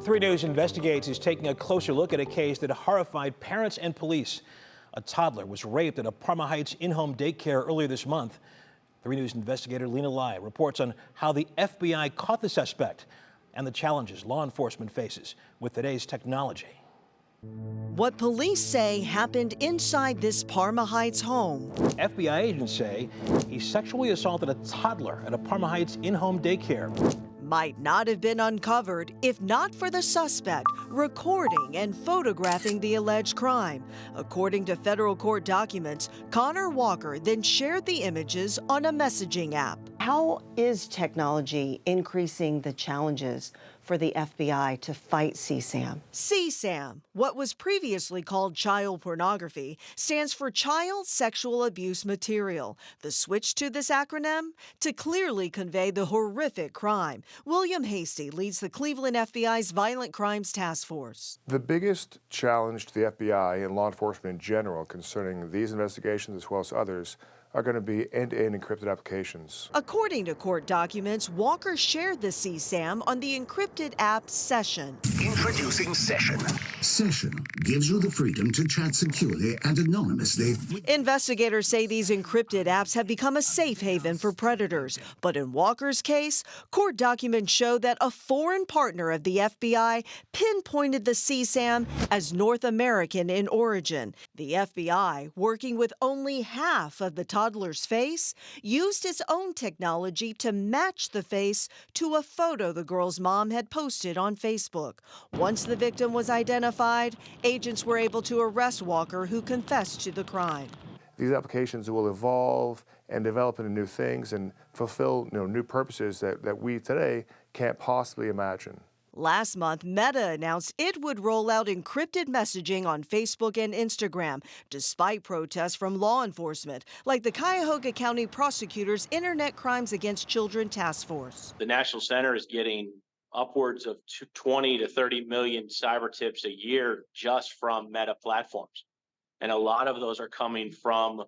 3 News Investigates is taking a closer look at a case that horrified parents and police. A toddler was raped at a Parma Heights in-home daycare earlier this month. 3 News investigator Lena Lai reports on how the FBI caught the suspect and the challenges law enforcement faces with today's technology. What police say happened inside this Parma Heights home. FBI agents say he sexually assaulted a toddler at a Parma Heights in-home daycare. Might not have been uncovered if not for the suspect recording and photographing the alleged crime. According to federal court documents, Connor Walker then shared the images on a messaging app. How is technology increasing the challenges for the FBI to fight CSAM? CSAM, what was previously called child pornography, stands for Child Sexual Abuse Material. The switch to this acronym? To clearly convey the horrific crime. William Hasty leads the Cleveland FBI's Violent Crimes Task Force. The biggest challenge to the FBI and law enforcement in general concerning these investigations as well as others are going to be end-to-end encrypted applications. According to court documents, Walker shared the CSAM on the Encrypted app Session. Introducing Session. Session gives you the freedom to chat securely and anonymously. Investigators say these encrypted apps have become a safe haven for predators. But in Walker's case, court documents show that a foreign partner of the FBI pinpointed the CSAM as North American in origin. The FBI, working with only half of the toddler's face, used its own technology to match the face to a photo the girl's mom had posted on Facebook. Once the victim was identified, agents were able to arrest Walker, who confessed to the crime. These applications will evolve and develop into new things and fulfill new purposes that we today can't possibly imagine. Last month, Meta announced it would roll out encrypted messaging on Facebook and Instagram, despite protests from law enforcement, like the Cuyahoga County Prosecutor's Internet Crimes Against Children Task Force. The National Center is getting upwards of 20 to 30 million cyber tips a year just from Meta platforms. And a lot of those are coming from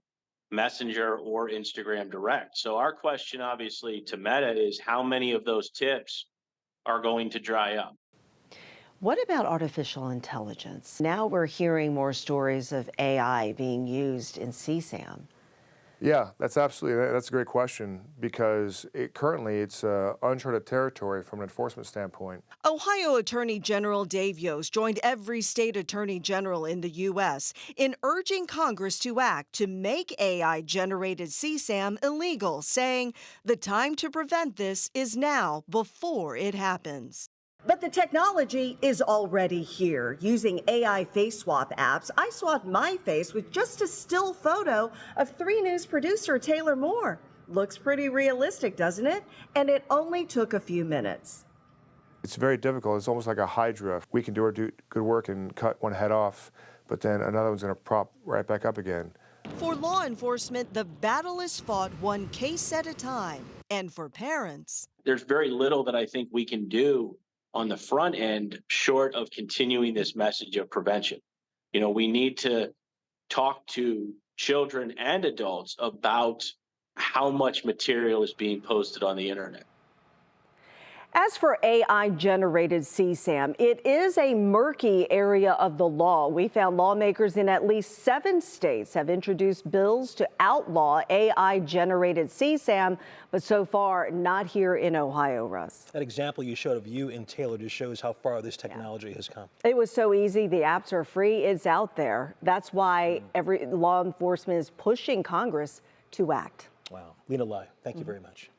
Messenger or Instagram Direct. So our question, obviously, to Meta is how many of those tips are going to dry up. What about artificial intelligence? Now we're hearing more stories of AI being used in CSAM. Yeah, that's a great question because currently it's uncharted territory from an enforcement standpoint. Ohio Attorney General Dave Yost joined every state attorney general in the U.S. in urging Congress to act to make AI-generated CSAM illegal, saying the time to prevent this is now before it happens. But the technology is already here. Using AI face swap apps, I swapped my face with just a still photo of 3 News producer Taylor Moore. Looks pretty realistic, doesn't it? And it only took a few minutes. It's very difficult. It's almost like a hydra. We can do good work and cut one head off, but then another one's going to prop right back up again. For law enforcement, the battle is fought one case at a time. And for parents, there's very little that I think we can do on the front end, short of continuing this message of prevention. We need to talk to children and adults about how much material is being posted on the internet. As for AI-generated CSAM, it is a murky area of the law. We found lawmakers in at least 7 states have introduced bills to outlaw AI-generated CSAM, but so far not here in Ohio, Russ. That example you showed of you and Taylor just shows how far this technology has come. It was so easy. The apps are free. It's out there. That's why every law enforcement is pushing Congress to act. Wow. Lena Lai, thank you very much.